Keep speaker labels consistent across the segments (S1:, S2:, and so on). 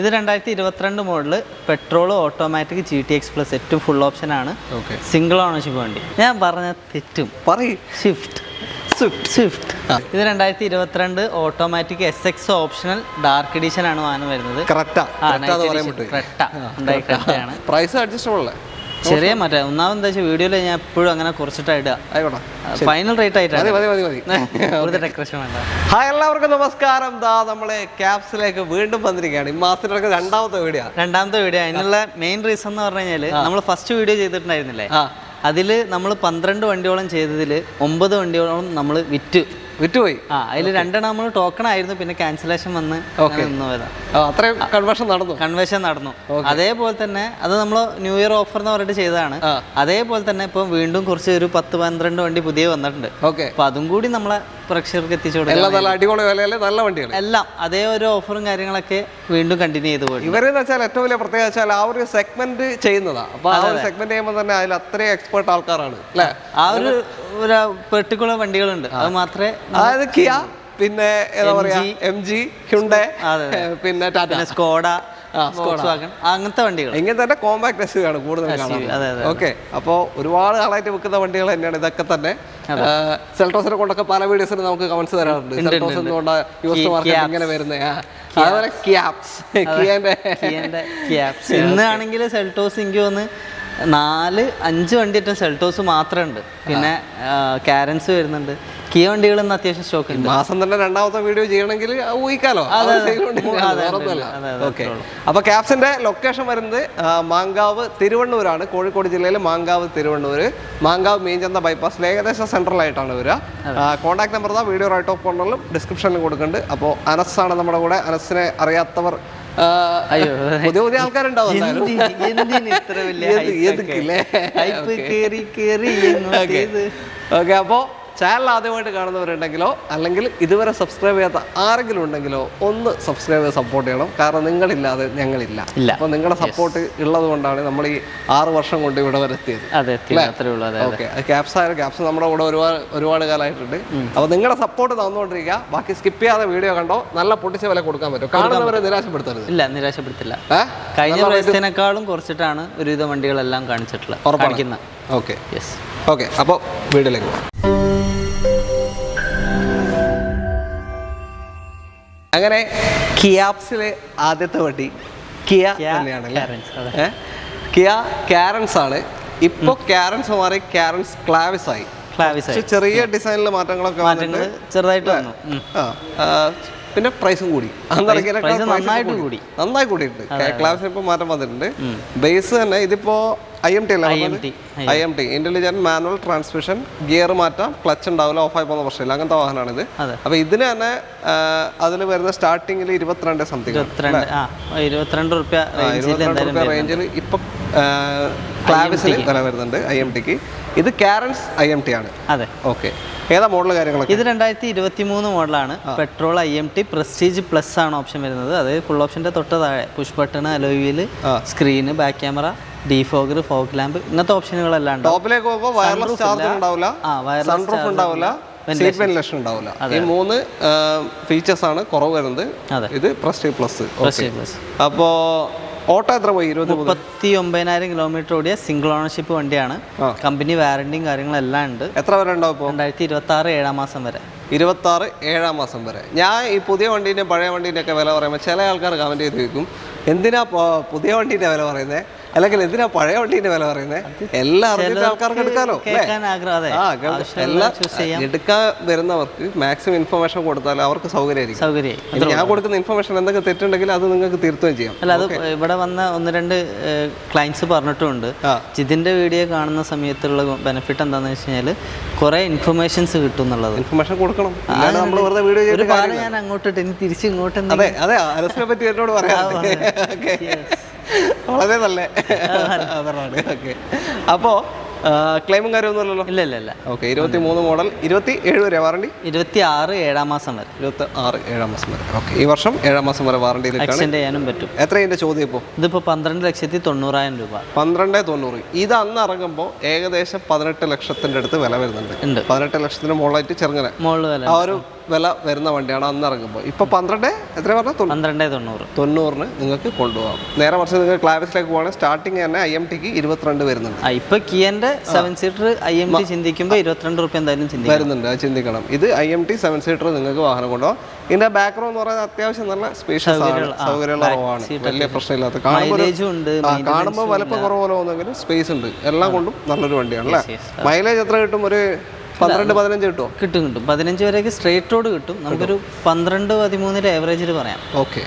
S1: ഇത് 2022 model petrol automatic GTX plus ഏറ്റവും full option ആണ്. സിംഗിൾ ഓണർഷിപ്പ് വണ്ടി. ഞാൻ പറഞ്ഞ തെറ്റും സ്വിഫ്റ്റ്. ഇത് 2022 automatic SX optional dark edition ആണ് വാഹനം വരുന്നത്.
S2: പ്രൈസ് അഡ്ജസ്റ്റബിൾ
S1: ചെറിയ മാറ്റം. ഒന്നാമത് എന്താ വെച്ചാൽ വീഡിയോയിൽ ഞാൻ എപ്പോഴും അങ്ങനെ കുറച്ചിട്ടായിട്ട് ഫൈനൽ റേറ്റ് ആയിട്ടാണ്. ഡെക്കറേഷൻ വേണ്ട.
S2: ഹായ്, എല്ലാവർക്കും നമസ്കാരം. നമ്മള് ക്യാപ്സിലേക്ക് വീണ്ടും വന്നിരിക്കുകയാണ്. ഈ മാസത്തിലൊക്കെ രണ്ടാമത്തെ വീഡിയോ.
S1: അതിനുള്ള മെയിൻ റീസൺ എന്ന് പറഞ്ഞു കഴിഞ്ഞാൽ നമ്മൾ ഫസ്റ്റ് വീഡിയോ ചെയ്തിട്ടുണ്ടായിരുന്നില്ലേ, അതിൽ നമ്മൾ 12 വണ്ടിയോളം ചെയ്തതിൽ 9 വണ്ടിയോളം നമ്മൾ വിറ്റുപോയി. അതിൽ 2 നമ്മൾ ടോക്കൺ ആയിരുന്നു, പിന്നെ ക്യാൻസലേഷൻ വന്ന് കൺവേർഷൻ നടന്നു. അതേപോലെ തന്നെ അത് നമ്മൾ ന്യൂ ഇയർ ഓഫർ എന്ന് പറഞ്ഞിട്ട് ചെയ്തതാണ്. അതേപോലെ തന്നെ ഇപ്പൊ വീണ്ടും കുറച്ച് ഒരു 10-12 വണ്ടി പുതിയ വന്നിട്ടുണ്ട്. അപ്പൊ അതും കൂടി നമ്മളെ പ്രേക്ഷകർക്ക് എത്തിച്ചു കൊടുക്കാം. എല്ലാം അതേ ഒരു ഓഫറും കാര്യങ്ങളൊക്കെ വീണ്ടും കണ്ടിന്യൂ ചെയ്തു പോയി.
S2: ഇവരെന്ന് വെച്ചാൽ ഏറ്റവും വലിയ പ്രത്യേകത വെച്ചാൽ ആ ഒരു സെഗ്മെന്റ് ചെയ്യുന്നതാണ്. അപ്പൊ ആ ഒരു സെഗ്മെന്റ് ചെയ്യുമ്പോൾ തന്നെ അതിൽ അത്രയും എക്സ്പേർട്ട് ആൾക്കാരാണ് അല്ലെ.
S1: ആ ഒരു പെർട്ടിക്കുലർ വണ്ടികളുണ്ട്, അത് മാത്രമേ.
S2: അതായത് കിയ, പിന്നെ എന്താ പറയാ MG, ഹ്യുണ്ടൈ, പിന്നെ ടാറ്റ,
S1: സ്കോഡ, അങ്ങനത്തെ വണ്ടികൾ.
S2: ഇങ്ങനെ തന്നെ കോമ്പാക്ട് എസ് ആണ് കൂടുതൽ കാണുന്നത്. ഓക്കെ, അപ്പോൾ ഒരുപാട് ആളായിട്ട് വിൽക്കുന്ന വണ്ടികൾ തന്നെയാണ് ഇതൊക്കെ തന്നെ. സെൽട്ടോസിനെ കൊണ്ടൊക്കെ പല വീഡിയോസിന് നമുക്ക് കമന്റ്സ് തരാറുണ്ട്. സെൽട്ടോസ് എന്തുകൊണ്ട് യൂസ്ഡ് മാർക്കറ്റ് ഇങ്ങനെ വരുന്നത്. അതുപോലെ
S1: ഇന്നാണെങ്കിൽ സെൽട്ടോസ് എനിക്ക് തോന്നുന്നു 4-5 വണ്ടി ഏറ്റവും സെൽട്ടോസ് മാത്രമേ ഉണ്ട്. പിന്നെ കാരൻസ് വരുന്നുണ്ട്. കിയ വണ്ടികൾ ഇന്ന് അത്യാവശ്യം സ്റ്റോക്ക് ഉണ്ട്.
S2: മാസം തന്നെ രണ്ടാമത്തെ വീഡിയോ ചെയ്യണമെങ്കിൽ ഊഹിക്കാലോ. ഓക്കെ, അപ്പൊ ക്യാപ്സിന്റെ ലൊക്കേഷൻ വരുന്നത് മാങ്കാവ് തിരുവണ്ണൂരാണ്. കോഴിക്കോട് ജില്ലയിൽ മാങ്കാവ് തിരുവണ്ണൂര്, മാങ്കാവ് മീഞ്ചന്ത ബൈപ്പാസിൽ ഏകദേശം സെൻട്രൽ ആയിട്ടാണ് വരിക. Contact number video right of കോർണറിലും ഡിസ്ക്രിപ്ഷനിലും കൊടുക്കുന്നുണ്ട്. അപ്പോൾ അനസാണ് നമ്മുടെ കൂടെ. അനസിനെ അറിയാത്തവർ പുതിയ ആൾക്കാരുണ്ടാവും. ഓക്കെ, അപ്പോ ചാനൽ ആദ്യമായിട്ട് കാണുന്നവരുണ്ടെങ്കിലോ അല്ലെങ്കിൽ ഇതുവരെ സബ്സ്ക്രൈബ് ചെയ്യാത്ത ആരെങ്കിലും ഉണ്ടെങ്കിലോ ഒന്ന് സബ്സ്ക്രൈബ് ചെയ്ത് സപ്പോർട്ട് ചെയ്യണം. കാരണം നിങ്ങളില്ലാതെ ഞങ്ങളില്ല. അപ്പോൾ നിങ്ങളുടെ സപ്പോർട്ട് ഉള്ളത് കൊണ്ടാണ് നമ്മൾ ഈ 6 വർഷം കൊണ്ട് ഇവിടെ വരെ എത്തിയത്. ഓക്കെ, ക്യാപ്സ് നമ്മുടെ കൂടെ ഒരുപാട് കാലമായിട്ടുണ്ട്. അപ്പോൾ നിങ്ങളുടെ സപ്പോർട്ട് തന്നുകൊണ്ടിരിക്കുക. ബാക്കി സ്കിപ്പ് ചെയ്യാതെ വീഡിയോ കണ്ടോ. നല്ല പൊട്ടിച്ച വില കൊടുക്കാൻ പറ്റും. കാണുന്നവരെ നിരാശപ്പെടുത്തരുത്.
S1: ഇല്ല, നിരാശപ്പെടുത്തില്ല. കഴിഞ്ഞ പ്രാവശ്യത്തിനേക്കാളും കുറച്ചിട്ടാണ് ഒരുവിധ വണ്ടികളെല്ലാം കാണിച്ചിട്ടുള്ളത്.
S2: ഓക്കെ, ഓക്കെ, അപ്പോൾ വീഡിയോയിലേക്ക് പോകാം. അങ്ങനെ കിയാപ്സിലെ ആദ്യത്തെ വണ്ടി കിയ തന്നെയാണ്. കിയ കാരൻസ് ആണ്. ഇപ്പൊ കാരൻസ് മാറി കാരൻസ് ക്ലാവിസ് ആയി. ചെറിയ ഡിസൈനിൽ മാറ്റങ്ങളൊക്കെ
S1: ചെറുതായിട്ട് വന്നു.
S2: പിന്നെ പ്രൈസും കൂടി.
S1: നന്നായി
S2: കൂടിയിട്ടുണ്ട്. ക്ലാവിസിന് ഇപ്പൊ മാറ്റം വന്നിട്ടുണ്ട്. ബേസ് തന്നെ ഇതിപ്പോ IMT intelligent manual transmission, gear മാറ്റാം, ക്ലച്ച് ഉണ്ടാവില്ല, ഓഫായി പോകുന്ന പ്രശ്നമില്ല, അങ്ങനത്തെ വാഹനമാണിത്. അപ്പൊ ഇതിന് തന്നെ അതിൽ വരുന്ന സ്റ്റാർട്ടിങ്ങിൽ 22 സംതിങ്,
S1: 22 രൂപ
S2: റേഞ്ചിൽ ഇപ്പൊ ക്ലാവിസിന് വില വരുന്നുണ്ട്. IMTക്ക് ഇത് കാരൻസ് IMT ആണ്. ഓക്കെ, ഏതാ മോഡൽ കാര്യങ്ങളൊക്കെ?
S1: ഇത് 2023 മോഡലാണ്. പെട്രോൾ IMT പ്രസ്റ്റീജ് പ്ലസ് ആണ് ഓപ്ഷൻ വരുന്നത്. അത് ഫുൾ ഓപ്ഷന്റെ തൊട്ട് താഴെ push button, alloy wheel, screen, back camera, defogger, fog lamp, ഇങ്ങനത്തെ ഓപ്ഷനുകളെല്ലാം.
S2: ടോപ്പിലേക്ക് പോകുമ്പോൾ വയർലെസ് ചാർജർ ഉണ്ടാവില്ല, സൺറൂഫ് ഉണ്ടാവില്ല, സീറ്റ് വെന്റിലേഷൻ ഉണ്ടാവില്ല. ഈ 3 ഫീച്ചേഴ്സ് ആണ് കുറവ് വരുന്നത്. ഇത് പ്രസ്റ്റീജ് പ്ലസ്. അപ്പോ ഓട്ടോ എത്ര പോയി?
S1: 39,000 കിലോമീറ്റർ ഓടിയ സിംഗിൾ ഓണർഷിപ്പ് വണ്ടിയാണ്. കമ്പനി വാറണ്ടിയും കാര്യങ്ങളെല്ലാം ഉണ്ട്.
S2: എത്ര വരെ ഉണ്ടാവും ഇപ്പോൾ?
S1: 2026 7 മാസം വരെ.
S2: 26 7 മാസം വരെ. ഞാൻ ഈ പുതിയ വണ്ടീൻ്റെ പഴയ വണ്ടീൻ്റെ ഒക്കെ വില പറയുമ്പോൾ ചില ആൾക്കാർ കമൻറ്റ് ചെയ്ത് ചോദിക്കും, എന്തിനാ പുതിയ വണ്ടീൻ്റെ വില പറയുന്നത്, അല്ലെങ്കിൽ എന്തിനാ പഴയ വണ്ടീൻ്റെ വില പറയുന്നത്? എല്ലാം അറിഞ്ഞിട്ട് ആൾക്കാർക്ക് എടുക്കാനോ. എടുക്കാൻ വരുന്നവർക്ക് മാക്സിമം ഇൻഫർമേഷൻ കൊടുത്താൽ അവർക്ക് സൗകര്യമായിരിക്കും. ഞാൻ കൊടുക്കുന്ന ഇൻഫർമേഷൻ എന്തൊക്കെ തെറ്റുണ്ടെങ്കിൽ അത് നിങ്ങൾക്ക് തിരുത്തുകയും ചെയ്യാം.
S1: അല്ല, അത് ഇവിടെ വന്ന 1-2 ക്ലയൻസ് പറഞ്ഞിട്ടുമുണ്ട്. ജിതിന്റെ വീഡിയോ കാണുന്ന സമയത്തുള്ള ബെനിഫിറ്റ് എന്താണെന്ന് വെച്ച് കഴിഞ്ഞാൽ കുറെ ഇൻഫർമേഷൻസ് കിട്ടും എന്നുള്ളത്.
S2: ഇൻഫർമേഷൻ കൊടുക്കണം.
S1: ഞാൻ അങ്ങോട്ട് തിരിച്ച് ഇങ്ങോട്ട്.
S2: അതെ, അനസിനെ പറ്റി എന്നോട് പറയാം. വളരെ നല്ല. ഓക്കെ, അപ്പോ ക്ലെയിമും കാര്യമൊന്നുമല്ലല്ലോ?
S1: ഇല്ല.
S2: ഓക്കെ, 23 മോഡൽ, 27 വരെ വാറണ്ടി,
S1: 26 7 മാസം വരെ.
S2: 26 7 മാസം വരെ. ഓക്കെ, ഈ വർഷം 7 മാസം വരെ വാറണ്ടി
S1: എക്സ്റ്റെൻഡ് ചെയ്യാനും പറ്റും.
S2: എത്ര ഇതിന്റെ ചോദ്യം ഇപ്പോൾ?
S1: ഇതിപ്പോൾ 12,90,000 രൂപ.
S2: 12,90,000. ഇത് അന്ന് ഇറങ്ങുമ്പോൾ ഏകദേശം 18 ലക്ഷത്തിന്റെ അടുത്ത് വില വരുന്നുണ്ട്. 18 ലക്ഷത്തിന് മുകളിലായിട്ട് ചെറുങ്ങനെ. ആ ഒരു വില വരുന്ന വണ്ടിയാണ് അന്ന് ഇറങ്ങുമ്പോൾ. ഇപ്പോൾ 12 എത്ര പറഞ്ഞാൽ
S1: 12,90
S2: നിങ്ങൾക്ക് കൊണ്ടുപോകാം. നേരെ മറിച്ച് നിങ്ങൾ ക്ലാവിസിലേക്ക് പോകുകയാണെങ്കിൽ സ്റ്റാർട്ടിങ് തന്നെ IMTക്ക് 22 വരുന്നുണ്ട്.
S1: ഇപ്പൊ കിയന്റെ 7 സീറ്റർ IMT ചിന്തിക്കുമ്പോൾ 22 രൂപ എന്തായാലും
S2: വരുന്നുണ്ട്, അത് ചിന്തിക്കണം. ഇത് IMT 7 സീറ്റർ നിങ്ങൾക്ക് വാഹനം കൊണ്ടുപോകാം. ഇതിന്റെ ബാക്ക് റോ എന്ന് പറയുന്നത് അത്യാവശ്യം നല്ല സ്പേഷ്യസ് ആണ്, സൗകര്യമുള്ള റോ ആണ്, വലിയ പ്രശ്നമില്ലാത്ത. കാണുമ്പോൾ വലുപ്പം കുറവ് തോന്നുമെങ്കിലും സ്പേസ് ഉണ്ട്, എല്ലാം കൊണ്ടും നല്ലൊരു വണ്ടിയാണ് അല്ലേ. മൈലേജ് എത്ര കിട്ടും? ഒരു 12-15 കിട്ടും.
S1: 15 വരെയൊക്കെ സ്ട്രേറ്റ് റോഡ് കിട്ടും. നമുക്കൊരു 12-13 ആവറേജിൽ പറയാം.
S2: ഓക്കെ.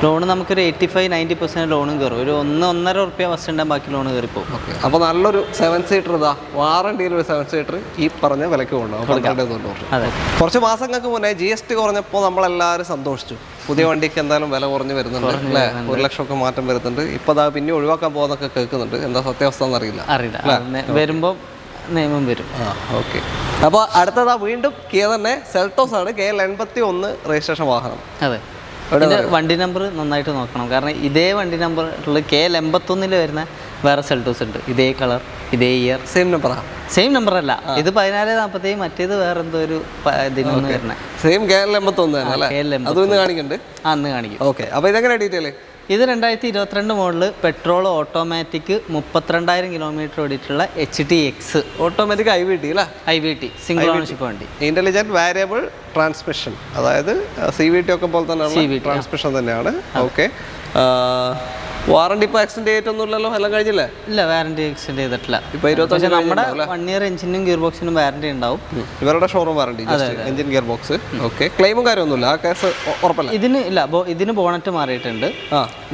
S2: ലോൺ
S1: നമുക്കൊരു 85-90% ലോണും കയറും. ഒരു 1-1.5 റുപ്യ ഫസ്റ്റ് ഉണ്ടാകും, ബാക്കി ലോൺ കയറിപ്പോ.
S2: ഓക്കെ. അപ്പോൾ നല്ലൊരു 7 സീറ്റർ ഇതാ വാറണ്ടിയിൽ ഒരു 7 സീറ്റർ ഈ പറഞ്ഞ വിലക്ക് കൊണ്ടുപോകും. കുറച്ച് മാസങ്ങൾക്ക് മുന്നേ GST കുറഞ്ഞപ്പോൾ നമ്മളെല്ലാവരും സന്തോഷിച്ചു. പുതിയ വണ്ടിക്ക് എന്തായാലും വില കുറഞ്ഞ് വരുന്നുണ്ട് അല്ലേ, 1 ലക്ഷമൊക്കെ മാറ്റം വരുന്നുണ്ട്. ഇപ്പോൾ അതാ പിന്നെ ഒഴിവാക്കാൻ പോകുന്നൊക്കെ കേൾക്കുന്നുണ്ട്. എന്താ സത്യാവസ്ഥ എന്നറിയില്ല.
S1: വരുമ്പോൾ നിയമം വരും.
S2: ഓക്കെ. അപ്പോൾ അടുത്തതാ വീണ്ടും കിയ തന്നെ സെൽട്ടോസ് ആണ്, KL 81 രജിസ്ട്രേഷൻ വാഹനം.
S1: അതെ. വണ്ടി നമ്പർ നന്നായിട്ട് നോക്കണം, കാരണം ഇതേ വണ്ടി നമ്പർ KL 81 വരുന്ന വേറെ സെൽട്ടോസ് ഉണ്ട്. ഇതേ കളർ, ഇതേ ഇയർ, സെയിം നമ്പർ അല്ല. ഇത് 1447, മറ്റേത് വേറെ എന്തോ ഒരു ഇതിനൊന്നും വരുന്നത്.
S2: സെയിം KL 81 തന്നെ അല്ലേ? അതൊന്ന് കാണിക്കുന്നുണ്ട്.
S1: അന്ന് കാണിക്കും.
S2: ഓക്കെ. അപ്പോൾ ഇതെങ്ങനെ ഡീറ്റെയിൽ?
S1: ഇത് 2022 മോഡല് പെട്രോൾ ഓട്ടോമാറ്റിക് 32,000 കിലോമീറ്റർ ഓടിയിട്ടുള്ള HTX
S2: automatic IVT
S1: single ownership വണ്ടി.
S2: ഇന്റലിജന്റ് വാരിയബിൾ ട്രാൻസ്മിഷൻ, അതായത് CVT ഒക്കെ പോലെ തന്നെ ട്രാൻസ്മിഷൻ തന്നെയാണ്. ഓക്കെ. വാറണ്ടി ഇപ്പോൾ എക്സ്റ്റെൻഡ് ചെയ്തിട്ടൊന്നും ഇല്ലല്ലോ, എല്ലാം കഴിഞ്ഞില്ലേ?
S1: ഇല്ല, വാറണ്ടി എക്സ്റ്റെൻഡ് ചെയ്തിട്ടില്ല.
S2: ഇപ്പോൾ 25
S1: നമ്മുടെ 1 ഇയർ എഞ്ചിനും ഗിയർ ബോക്സിനും വാറണ്ടി ഉണ്ടാവും.
S2: ഇവരുടെ showroom warranty engine gear box. Okay. ക്ലെയിമും കാര്യമൊന്നുമില്ല, ആ കേസ് ഉറപ്പല്ല.
S1: ഇതിന് ബോണറ്റ് മാറിയിട്ടുണ്ട്.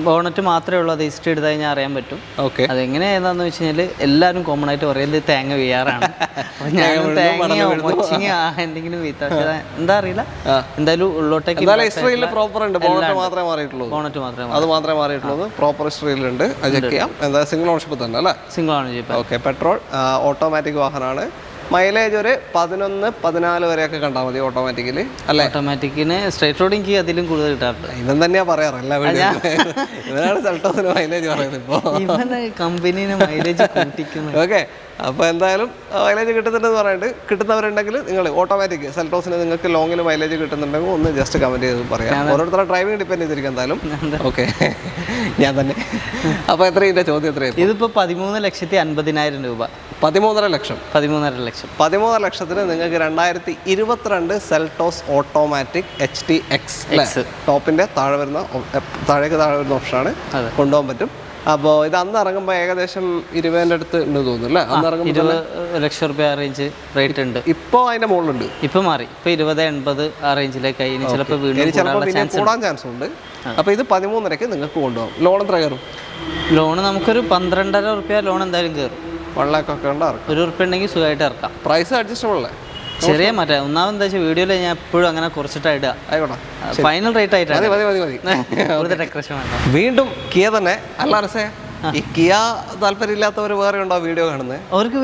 S1: ബോണറ്റ് മാത്രമേ ഉള്ളൂ, അത് ഹിസ്റ്ററി എടുത്ത് കഴിഞ്ഞാൽ അറിയാൻ പറ്റും.
S2: ഓക്കെ.
S1: അതെങ്ങനെ ഏതാന്ന് വെച്ച് കഴിഞ്ഞാൽ എല്ലാവരും കോമൺ ആയിട്ട് പറയുന്നത് തേങ്ങ വീയാറാണ്. എന്തെങ്കിലും എന്താ അറിയില്ല, എന്തായാലും ഉള്ളോട്ടേക്ക്
S2: ബോണറ്റ് മാത്രമേ മാറിയിട്ടുള്ളൂ. പ്രോപ്പർ ഹിസ്റ്ററിയിലുണ്ട്, അത് ചെക്ക് ചെയ്യാം. എന്താ സിംഗിൾ ഓണർഷിപ്പ് തന്നെ അല്ലേ?
S1: Single ownership.
S2: Okay. Petrol automatic വാഹനമാണ്. മൈലേജ് ഒരു 11-14 വരെയൊക്കെ കണ്ടാൽ മതി ഓട്ടോമാറ്റിക്കലി അല്ലേ?
S1: ഓട്ടോമാറ്റിക്കിന് സ്ട്രേറ്റ് റോഡ് എനിക്ക് അതിലും കൂടുതൽ കിട്ടാറുണ്ട്.
S2: ഇവൻ തന്നെയാ പറയാറ് എല്ലാ വീഡിയോയിലും. ഇവനാണ് സെൽട്ടോസിന് മൈലേജ് പറയുന്നത്. ഇപ്പോൾ
S1: കമ്പനിന് മൈലേജ് കൂട്ടിക്കുന്നു.
S2: ഓക്കെ. അപ്പോൾ എന്തായാലും മൈലേജ് കിട്ടുന്നുണ്ടെന്ന് പറയുന്നുണ്ട്. കിട്ടുന്നവരുണ്ടെങ്കിൽ നിങ്ങൾ ഓട്ടോമാറ്റിക് സെൽട്ടോസിന് നിങ്ങൾക്ക് ലോങ്ങിൽ മൈലേജ് കിട്ടുന്നുണ്ടെങ്കിൽ ഒന്ന് ജസ്റ്റ് കമൻറ്റ് ചെയ്ത് പറയാം. ഓരോരുത്തരുടെ ഡ്രൈവിംഗ് ഡിപ്പെൻഡ് ചെയ്തിരിക്കും എന്തായാലും. ഓക്കെ. ഞാൻ തന്നെ. അപ്പോൾ എത്രയും ചോദ്യം എത്രയും?
S1: ഇതിപ്പോൾ 13,50,000 രൂപ.
S2: 13.5 ലക്ഷം.
S1: 13.5 ലക്ഷം.
S2: 13 ലക്ഷത്തിന് നിങ്ങൾക്ക് 2022 സെൽട്ടോസ് ഓട്ടോമാറ്റിക് HTX ടോപ്പിന്റെ താഴേക്ക് വരുന്ന ഓപ്ഷനാണ് കൊണ്ടുപോകാൻ പറ്റും. അപ്പോൾ ഇത് അന്ന് ഇറങ്ങുമ്പോൾ ഏകദേശം 20ന്റെ അടുത്ത് ഉണ്ട് തോന്നുന്നു അല്ലേ? അന്ന് ഇറങ്ങുമ്പോൾ
S1: 20 ലക്ഷം രൂപ റേഞ്ച് റേറ്റ് ഉണ്ട്.
S2: ഇപ്പോൾ അതിന്റെ മുകളിലുണ്ട്.
S1: ഇപ്പോൾ മാറി, ഇപ്പോൾ 20-80 ആ റേഞ്ചിലേക്കായി. ഇനി ചിലപ്പോൾ
S2: കൂടാൻ ചാൻസ് ഉണ്ട്. അപ്പോൾ ഇത് 13.5 നിങ്ങൾക്ക് കൊണ്ടുപോകും. ലോൺ എത്ര കയറും?
S1: ലോൺ നമുക്കൊരു 12.5 റുപ്യ ലോൺ എന്തായാലും കയറും.
S2: 1 ലക്ഷം ഒക്കെ ഉണ്ട്.
S1: 1 റുപ്യ ഉണ്ടെങ്കിൽ സുഖമായിട്ട് ഇറക്കാം.
S2: പ്രൈസ് അഡ്ജസ്റ്റബിൾ അല്ലേ?
S1: ചെറിയ മാറ്റം. ഒന്നാമത് എന്താ വെച്ചാൽ വീഡിയോയിൽ ഞാൻ എപ്പോഴും അങ്ങനെ കുറച്ചിട്ട് ഇടുക. ഫൈനൽ റേറ്റ് ആയിട്ടാണ്.
S2: വീണ്ടും കിയ തന്നെ അല്ല രസേ. ഈ കിയ താല്പര്യമില്ലാത്തവർ വേറെ ഉണ്ടോ വീഡിയോ കാണുന്നത്?
S1: അവർക്ക്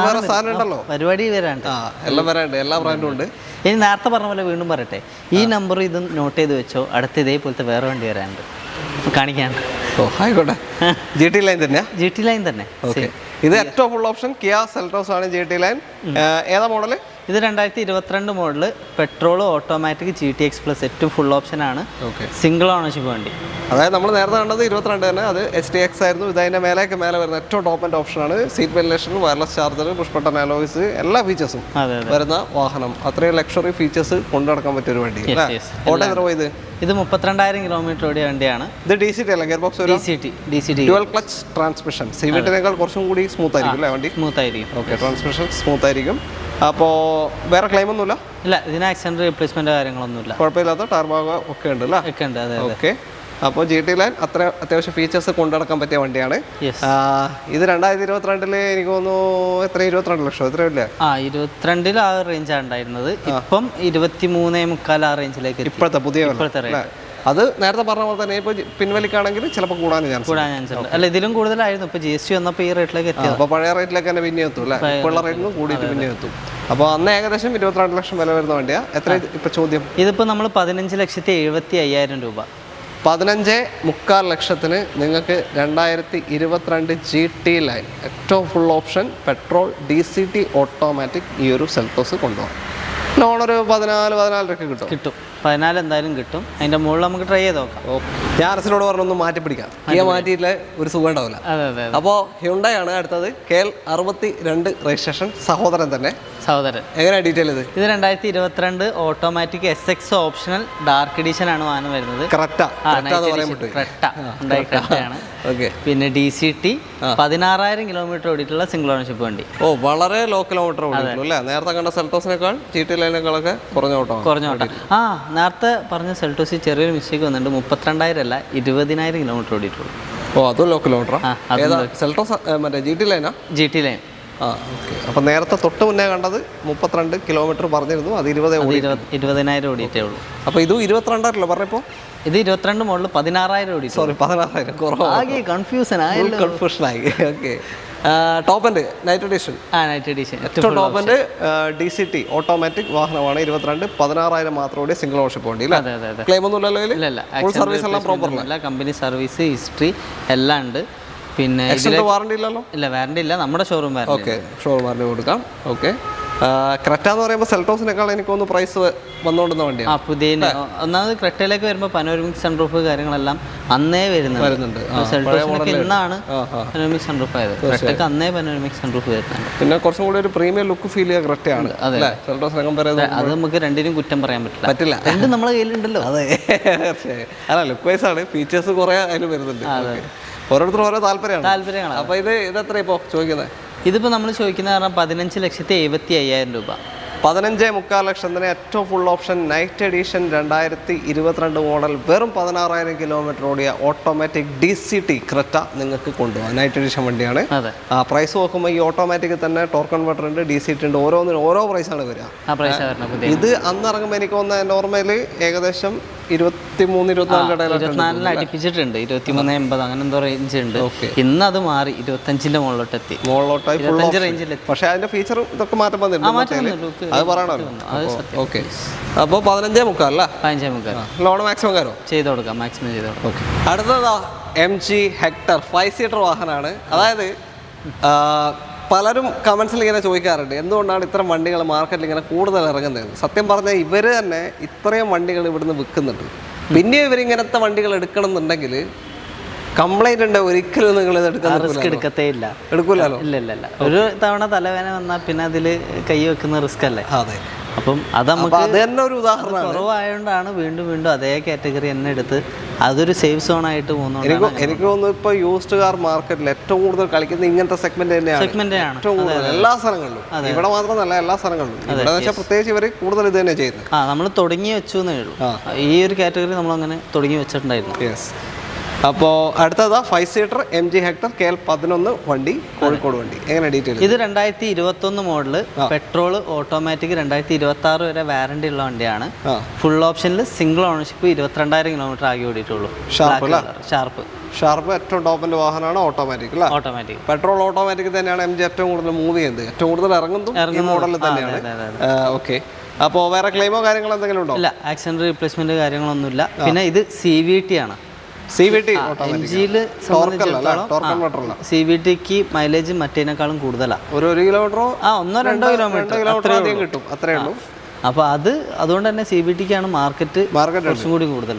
S2: വേറെ സാധനം ഉണ്ടല്ലോ,
S1: പരിപാടി വരാണ്ട്.
S2: എല്ലാം വരാണ്ട്, എല്ലാ ബ്രാൻഡും ഉണ്ട്.
S1: ഇനി നേരത്തെ പറഞ്ഞ പോലെ വീണ്ടും പറയട്ടെ, ഈ നമ്പർ ഇത് നോട്ട് ചെയ്ത് വെച്ചോ, അടുത്ത് ഇതേപോലത്തെ വേറെ വണ്ടി വരാനുണ്ട്, കാണിക്കാൻ.
S2: ആയിക്കോട്ടെ. GT ലൈൻ തന്നെയാ?
S1: GT ലൈൻ തന്നെ.
S2: ഓക്കെ. ഇത് ഏറ്റവും ഫുൾ ഓപ്ഷൻ കിയ സെൽട്ടോസ് ആണ്. GT ലൈൻ ഏതാ മോഡല്?
S1: ഇത് 2022 model petrol automatic GTX plus ഏറ്റവും ഫുൾ ഓപ്ഷൻ ആണ്. സിംഗിൾ ഓണർഷിപ്പ് വണ്ടി.
S2: അതായത് നമ്മൾ നേരത്തെ കണ്ടത് 22 തന്നെ, അത് HTX ആയിരുന്നു. ഇത് അതിന്റെ മേലെ വരുന്ന ഏറ്റവും ടോപ്പ് ആൻഡ് ഓപ്ഷൻ ആണ്. Seat ventilation, wireless charger, push button alloys, എല്ലാ ഫീച്ചേഴ്സും വരുന്ന വാഹനം. അത്രയും ലക്ഷറി ഫീച്ചേഴ്സ് കൊണ്ടുനടക്കാൻ പറ്റിയ ഒരു വണ്ടി. ഓട്ടോ എത്ര പോയത്?
S1: ഇത് 32,000 കിലോമീറ്റർ ഓടിയ വണ്ടിയാണ്.
S2: ഇത് DCT അല്ല, gear box
S1: DCT
S2: dual clutch transmission. CVT-നേക്കാൾ കുറച്ചും കൂടി സ്മൂത്ത് ആയിരിക്കും അല്ലേ വണ്ടി?
S1: സ്മൂത്ത് ആയിരിക്കും.
S2: ഓക്കെ. ട്രാൻസ്മിഷൻ സ്മൂത്ത് ആയിരിക്കും. അപ്പോൾ വേറെ ക്ലെയിം ഒന്നുമില്ല?
S1: ഇല്ല, ഇതിന് ആക്സിഡന്റ് റീപ്ലേസ്മെന്റ് കാര്യങ്ങളൊന്നുമില്ല.
S2: കുഴപ്പമില്ലാത്ത ടയർ ഭാഗം ഒക്കെ ഉണ്ട് അല്ലേ?
S1: ഒക്കെ ഉണ്ട്. അതെ.
S2: ഓക്കെ. അപ്പോൾ GT ലൈൻ അത്യാവശ്യം ഫീച്ചേഴ്സ് കൊണ്ടുനടക്കാൻ പറ്റിയ വണ്ടിയാണ്. ഇത് 2022 എനിക്ക് തോന്നുന്നു എത്ര 22 ലക്ഷം എത്രയല്ലേ?
S1: 22 ആ റേഞ്ചാണ് ഉണ്ടായിരുന്നത്. ഇപ്പം 23.25 ആ റേഞ്ചിലേക്ക്
S2: ഇപ്പോഴത്തെ പുതിയ അത് നേരത്തെ പറഞ്ഞ പോലെ തന്നെ ഇപ്പോൾ പിൻവലിക്കാണെങ്കിൽ ചിലപ്പോൾ കൂടാൻ ചാൻസ്
S1: ഉണ്ട്. അല്ല, ഇതിലും കൂടുതലായിരുന്നു. ഇപ്പോൾ GST വന്നപ്പോൾ ഈ റേറ്റിലേക്ക് എത്തിയത്.
S2: അപ്പോൾ പഴയ റേറ്റിലേക്ക് തന്നെ പിന്നെ എത്തും അല്ലേ? ഇപ്പോഴുള്ള റേറ്റിൽ നിന്ന് കൂടിയിട്ട് പിന്നെ എത്തും. അപ്പോൾ അന്ന് ഏകദേശം 22 ലക്ഷം വില വരുന്ന വണ്ടിയാണ്. എത്ര ഇപ്പോൾ ചോദ്യം?
S1: ഇതിപ്പോൾ നമ്മൾ 15,75,000 രൂപ.
S2: 15.25 ലക്ഷത്തിന് നിങ്ങൾക്ക് 2022 GT ലൈൻ ഏറ്റവും full option petrol DCT automatic ഈ ഒരു സെൽട്ടോസ് കൊണ്ടുപോകാം. ലോൺ ഒരു 14 കിട്ടും.
S1: കിട്ടും, 14 എന്തായാലും കിട്ടും. അതിന്റെ മുകളിൽ നമുക്ക് ട്രൈ ചെയ്ത് നോക്കാം.
S2: ഞാൻ അരസിനോട് പറഞ്ഞൊന്ന് മാറ്റി പിടിക്കാം. കിയ മാറ്റിയില്ല ഒരു സുഖം ഉണ്ടാവില്ല. അപ്പോൾ ഹ്യുണ്ടായി ആണ് അടുത്തത്. KL 62 രജിസ്ട്രേഷൻ, സഹോദരൻ തന്നെ. എങ്ങനെയാണ് ഡീറ്റെയിൽ ഇത്?
S1: 2022 automatic SX optional dark edition ആണ് വാഹനം വരുന്നത്. പിന്നെ DCT 16,000 കിലോമീറ്റർ ഓടിയിട്ടുള്ള സിംഗിൾ ഓണർഷിപ്പ് വണ്ടി.
S2: വളരെ ലോ കിലോമീറ്റർ ഓടിയിട്ടുള്ളൂ അല്ലേ? നേരത്തെ കണ്ട സെൽട്ടോസിനേക്കാൾ GT ലൈനേക്കാളൊക്കെ കുറഞ്ഞ ഓട്ടം.
S1: നേരത്തെ പറഞ്ഞ സെൽട്ടോസിൽ ചെറിയൊരു മിസ്റ്റേക്ക് വന്നിട്ടുണ്ട്. 32,000 അല്ല, 20,000 കിലോമീറ്റർ ഓടിയിട്ടുള്ളൂ.
S2: അതും ലോ കിലോമീറ്റർ. സെൽട്ടോസ് മറ്റേ GT ലൈനാ?
S1: GT line.
S2: ഓക്കെ. അപ്പം നേരത്തെ തൊട്ട് മുന്നേ കണ്ടത് 32 കിലോമീറ്റർ പറഞ്ഞിരുന്നു, അത്
S1: 20,000 ഓടിയിട്ടേ ഉള്ളൂ.
S2: അപ്പോൾ ഇത് 22 പറഞ്ഞപ്പോൾ
S1: ഇത് 22 മോഡൽ 16,000 ഓടി.
S2: സോറി, 16,000 കുറവാണ്. കൺഫ്യൂഷനായി. Okay. Top end night edition. ഏറ്റവും ടോപ്പ് എൻഡ് DCT ഓട്ടോമാറ്റിക് വാഹനമാണ്. 22 16,000 മാത്രം ഓടിയ സിംഗിൾ ഓണർഷിപ്പ് വണ്ടി. ക്ലെയിം ഒന്നും ഇല്ലല്ലോ? ഫുൾ സർവീസ് എല്ലാം പ്രോപ്പർ അല്ല?
S1: കമ്പനി സർവീസ് ഹിസ്റ്ററി എല്ലാം ഉണ്ട്. പിന്നെ
S2: വാറണ്ടി ഇല്ലല്ലോ?
S1: ഇല്ല, വാറണ്ടി ഇല്ല. നമ്മുടെ showroom warranty.
S2: Okay, showroom warranty കൊടുക്കാം. ഓക്കെ. ക്രെറ്റ എന്ന് പറയുമ്പോൾ സെൽട്ടോസിനേക്കാൾ എനിക്കൊന്ന് പ്രൈസ് വന്നുകൊണ്ടുന്ന വണ്ടിയാണ്.
S1: പുതിയ ഒന്നാമത് ക്രെറ്റയിലേക്ക് വരുമ്പോൾ പനോരമിക് സൺറൂഫ് കാര്യങ്ങളെല്ലാം അന്നേ വരുന്നുണ്ട്. സെൽട്ടോസിനൊക്കെ ഇന്നാണ് പനോരമിക് സൺറൂഫ് ആയത്. ക്രെറ്റയ്ക്ക് അന്നേ പനോരമിക് സൺറൂഫ് വരുന്നുണ്ട്.
S2: പിന്നെ കുറച്ചും കൂടി ഒരു പ്രീമിയം ലുക്ക് ഫീൽ ചെയ്യുക ക്രെറ്റയാണ്. സെൽട്ടോസിനെ കമ്പയർ ചെയ്ത്
S1: അത് നമുക്ക് രണ്ടിനും കുറ്റം പറയാൻ പറ്റില്ല. രണ്ടും നമ്മളെ കയ്യിലുണ്ടല്ലോ.
S2: അതെ, അല്ല ലുക്ക് വൈസ് ആണ്. ഫീച്ചേഴ്സ് കുറെ അതിന് വരുന്നുണ്ട്. ഓരോരുത്തരും ഓരോ താല്പര്യമാണ്. അപ്പൊ ഇത് എത്ര ഇപ്പോ ചോദിക്കുന്നത്?
S1: ഇതിപ്പോ നമ്മൾ ചോദിക്കുന്ന കാരണം 15,75,000 രൂപ.
S2: 15.25 ലക്ഷത്തിന് ഏറ്റവും full option night edition 2022 model വെറും 16,000 കിലോമീറ്റർ ഓടിയ ഓട്ടോമാറ്റിക് DCT ക്രെറ്റ നിങ്ങൾക്ക് കൊണ്ടുപോകാം. നൈറ്റ് എഡിഷൻ വണ്ടിയാണ്. പ്രൈസ് നോക്കുമ്പോൾ ഈ ഓട്ടോമാറ്റിക് തന്നെ ടോർക്ക് കൺവെർട്ടർ ഉണ്ട്, DCT ഉണ്ട്. ഓരോന്നിനും ഓരോ പ്രൈസാണ് വരിക. ഇത് അന്ന് ഇറങ്ങുമ്പോൾ എനിക്ക് തോന്നുന്നത് നോർമലി ഏകദേശം 23-24
S1: അടുപ്പിച്ചിട്ടുണ്ട്. 23.80 അങ്ങനെ എന്തോ റേഞ്ച് ഉണ്ട്. ഇന്ന് അത് മാറി 25ന്റെ മുകളിലോട്ട് എത്തി.
S2: പക്ഷേ അതിന്റെ ഫീച്ചർ ഇതൊക്കെ മാറ്റം വന്നിട്ടുണ്ട്. അത് പറയണല്ലോ. ഓക്കെ. അപ്പോൾ 15.25 അല്ല? 15.25. ലോൺ മാക്സിമം കയറും? ചെയ്ത് കൊടുക്കാം, മാക്സിമം ചെയ്ത് കൊടുക്കാം. ഓക്കെ. അടുത്തതാ MG ഹെക്ടർ 5 സീറ്റർ വാഹനമാണ്. അതായത് പലരും കമൻസിൽ ഇങ്ങനെ ചോദിക്കാറുണ്ട്, എന്തുകൊണ്ടാണ് ഇത്തരം വണ്ടികൾ മാർക്കറ്റിൽ ഇങ്ങനെ കൂടുതൽ ഇറങ്ങുന്നത്. സത്യം പറഞ്ഞാൽ ഇവർ തന്നെ ഇത്രയും വണ്ടികൾ ഇവിടുന്ന് വിൽക്കുന്നുണ്ട്. പിന്നെ ഇവരിങ്ങനത്തെ വണ്ടികൾ എടുക്കണം എന്നുണ്ടെങ്കിൽ കംപ്ലൈന്റ് ഉണ്ട്, ഒരിക്കലും നിങ്ങൾ ഇത് എടുക്കൂലല്ലോ.
S1: ഇല്ല, ഒരു തവണ തലവേദന വന്നാൽ പിന്നെ അതിൽ കൈ വെക്കുന്ന റിസ്ക് അല്ലേ?
S2: അതെ.
S1: അപ്പം അത് നമുക്ക്
S2: തന്നെ ഒരു ഉദാഹരണം
S1: കുറവായതുകൊണ്ടാണ് വീണ്ടും അതേ കാറ്റഗറി തന്നെ എടുത്ത് അതൊരു സേഫ് സോൺ ആയിട്ട് പോകുന്നത്.
S2: എനിക്ക് തോന്നുന്നു ഇപ്പോൾ യൂസ്ഡ് കാർ മാർക്കറ്റിൽ ഏറ്റവും കൂടുതൽ കളിക്കുന്നത് ഇങ്ങനത്തെ സെഗ്മെന്റ് തന്നെയാണ്. ഏറ്റവും കൂടുതൽ എല്ലാ സ്ഥലങ്ങളിലും, ഇവിടെ മാത്രമല്ല എല്ലാ സ്ഥലങ്ങളിലും. ഇവിടെ വെച്ചാൽ പ്രത്യേകിച്ച് ഇവർ കൂടുതൽ ഇത് തന്നെ ചെയ്യുന്നത്.
S1: നമ്മൾ തുടങ്ങി വെച്ചു എന്നേ ഉള്ളൂ. ഈ ഒരു കാറ്റഗറി നമ്മൾ അങ്ങനെ തുടങ്ങി വെച്ചിട്ടുണ്ടായിരുന്നു.
S2: അപ്പോൾ അടുത്തതാ 5 സീറ്റർ MG ഹെക്ടർ KL 11 വണ്ടി, കോഴിക്കോട് വണ്ടി. എങ്ങനെ ഡീറ്റെയിൽ?
S1: ഇത് 2021 മോഡല്, പെട്രോൾ, ഓട്ടോമാറ്റിക്, 2026 വരെ വാറണ്ടി ഉള്ള വണ്ടിയാണ്. ഫുൾ ഓപ്ഷനിൽ സിംഗിൾ ഓണർഷിപ്പ്, 22,000 കിലോമീറ്റർ ആകെ ഓടിയിട്ടുള്ളൂ. ഷാർപ്പ് ഏറ്റവും ടോപ്പിന്റെ വാഹനമാണ്. ഓട്ടോമാറ്റിക് അല്ല? ഓട്ടോമാറ്റിക്. പെട്രോൾ ഓട്ടോമാറ്റിക് തന്നെയാണ് MG ഏറ്റവും കൂടുതൽ മൂവ് ചെയ്യുന്നത്, ഏറ്റവും കൂടുതൽ ഇറങ്ങുന്നതും ഈ മോഡലിൽ തന്നെയാണ്. ഓക്കെ. അപ്പോൾ വേറെ ക്ലെയിമോ കാര്യങ്ങളോ എന്തെങ്കിലും ഉണ്ടോ? ഇല്ല, ആക്സിഡന്റ് റീപ്ലേസ്മെന്റ് കാര്യങ്ങളൊന്നുമില്ല. പിന്നെ ഇത് CVT ആണ്. CVTക്ക് മൈലേജ് മറ്റേനേക്കാളും കൂടുതലാണ്. 1 കിലോമീറ്ററോ 1-2 കിലോമീറ്റർ കിട്ടും, അത്രേ ഉള്ളൂ. അപ്പൊ അതുകൊണ്ട് തന്നെ CVTക്കാണ് മാർക്കറ്റ് കുറച്ചും കൂടി കൂടുതൽ.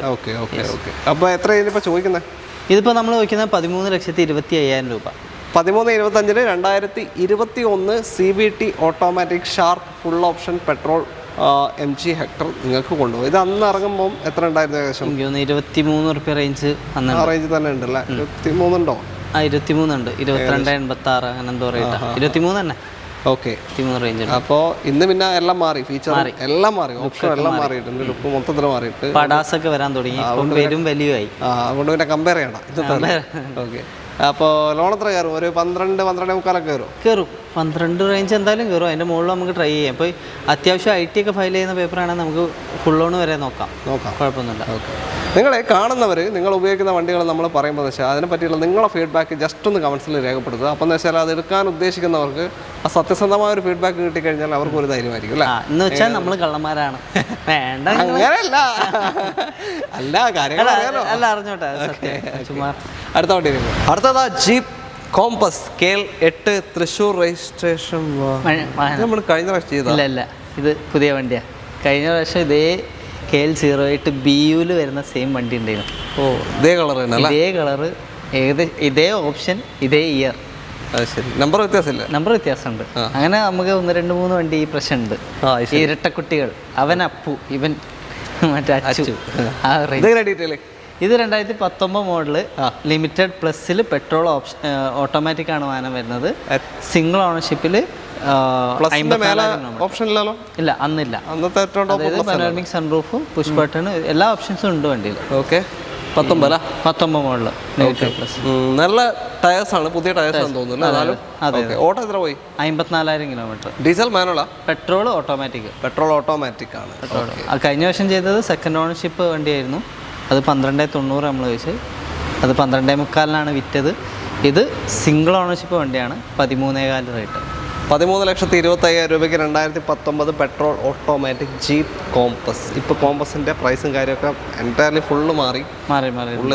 S2: അപ്പോൾ എത്ര ചോദിക്കുന്നത്?
S1: ഇതിപ്പോ നമ്മൾ ചോദിക്കുന്നത് 13,25,000 രൂപ.
S2: 13.25 2021 CVT automatic sharp full option petrol MG Hector നിങ്ങൾക്ക് കൊണ്ടുപോകും. ഇത് അന്ന് ഇറങ്ങുമ്പോൾ എത്ര ഉണ്ടായിരുന്നു? ഏകദേശം
S1: 23 റുപ്യ റേഞ്ച്.
S2: ആ റേഞ്ച് തന്നെ ഉണ്ടല്ലേ? 23 ഉണ്ടോ?
S1: 23 ഉണ്ട്. 22.86 അങ്ങനെ എന്തോ റേറ്റാ. 23 തന്നെ. Okay, 23 range.
S2: അപ്പോൾ ഇന്ന് പിന്നെ എല്ലാം മാറി, ഫീച്ചർ എല്ലാം മാറി, ഓപ്ഷൻ എല്ലാം മാറിയിട്ടുണ്ട്, ലുക്ക് മൊത്തത്തിൽ മാറിയിട്ട്
S1: പടാസൊക്കെ വരാൻ തുടങ്ങി. വരും വലിയതായി.
S2: അതുകൊണ്ട് പിന്നെ കമ്പയർ ചെയ്യണം. ഓക്കെ. അപ്പോൾ ലോൺ എത്ര കയറും? ഒരു 12-12.25 കയറും. 12
S1: റേഞ്ച് എന്തായാലും കയറും. അതിൻ്റെ മുകളിൽ നമുക്ക് ട്രൈ ചെയ്യാം. ഇപ്പോൾ അത്യാവശ്യം IT ഒക്കെ ഫയൽ ചെയ്യുന്ന പേപ്പറാണെങ്കിൽ നമുക്ക് ഫുൾ ലോൺ വരെ നോക്കാം. കുഴപ്പമൊന്നുമില്ല.
S2: ഓക്കെ. നിങ്ങളെ കാണുന്നവർ നിങ്ങൾ ഉപയോഗിക്കുന്ന വണ്ടികൾ നമ്മൾ പറയുമ്പോൾ വെച്ചാൽ അതിനെ പറ്റിയുള്ള നിങ്ങളുടെ ഫീഡ്ബാക്ക് ജസ്റ്റ് ഒന്ന് കമൻസിൽ രേഖപ്പെടുത്തുക. അപ്പോൾ എന്ന് വെച്ചാൽ അത് എടുക്കാൻ ഉദ്ദേശിക്കുന്നവർക്ക് ആ സത്യസന്ധമായ ഒരു ഫീഡ്ബാക്ക് കിട്ടിക്കഴിഞ്ഞാൽ അവർക്ക് ഒരു ധൈര്യമായിരിക്കും അല്ലേ?
S1: എന്ന് വെച്ചാൽ നമ്മൾ കള്ളന്മാരാണ്. വേണ്ട,
S2: അങ്ങനെയല്ല, അല്ല കാര്യങ്ങൾ
S1: അല്ല, അറിഞ്ഞോട്ടെ.
S2: അടുത്ത വണ്ടി അടുത്തതാ Jeep Compass KL 8 Thrissur registration. നമ്മൾ കഴിഞ്ഞ പ്രാവശ്യം ചെയ്തല്ല.
S1: ഇത് പുതിയ വണ്ടിയാണ്. കഴിഞ്ഞ പ്രാവശ്യം ഇതേ KL08 BU വരുന്ന സെയിം വണ്ടി ഉണ്ടായിരുന്നു.
S2: ഇതേ കളർ
S1: ഇതേ കളറ്, ഇതേ ഓപ്ഷൻ, ഇതേ ഇയർ.
S2: ശരി, നമ്പർ വ്യത്യാസമില്ല?
S1: നമ്പർ വ്യത്യാസമുണ്ട്. അങ്ങനെ നമുക്ക് 1, 2, 3 വണ്ടി ഈ പ്രശ്നമുണ്ട്. ഈ ഇരട്ടക്കുട്ടികൾ, അവൻ അപ്പു, ഇവൻ മറ്റേ അച്ചു. ഇത് 2019 മോഡല്, ലിമിറ്റഡ് പ്ലസ്സിൽ പെട്രോൾ ഓട്ടോമാറ്റിക് ആണ് വാഹനം വരുന്നത്. സിംഗിൾ ഓണർഷിപ്പിൽ ഇല്ല, അന്നില്ല. പനോരമിക് സൺറൂഫ്, പുഷ് ബട്ടൺ, എല്ലാ ഓപ്ഷൻസും ഉണ്ട് വണ്ടിയിൽ.
S2: ഓക്കെ, 19
S1: മോഡല്,
S2: നല്ല ടയേഴ്സ് ആണ്, പുതിയ ടയേഴ്സ് ആണെന്ന് തോന്നുന്നു. ഓട്ടോ എത്ര പോയി?
S1: 54,000 കിലോമീറ്റർ.
S2: ഡീസൽ മാനുവലാ?
S1: Petrol automatic.
S2: പെട്രോൾ ഓട്ടോമാറ്റിക് ആണ്.
S1: കഴിഞ്ഞ വർഷം ചെയ്തത് സെക്കൻഡ് ഓണർഷിപ്പ് വണ്ടിയായിരുന്നു. അത് 12,90 നമ്മൾ ചോദിച്ചത്. അത് 12,45 വിറ്റത്. ഇത് സിംഗിൾ ഓണർഷിപ്പ് വണ്ടിയാണ്. 13,400 റേറ്റ്.
S2: 13,25,000 രൂപയ്ക്ക് 2019 പെട്രോൾ ഓട്ടോമാറ്റിക് ജീപ്പ് കോമ്പസ്. ഇപ്പോൾ കോമ്പസിൻ്റെ പ്രൈസും കാര്യമൊക്കെ എൻറ്റയർലി ഫുള്ള് മാറി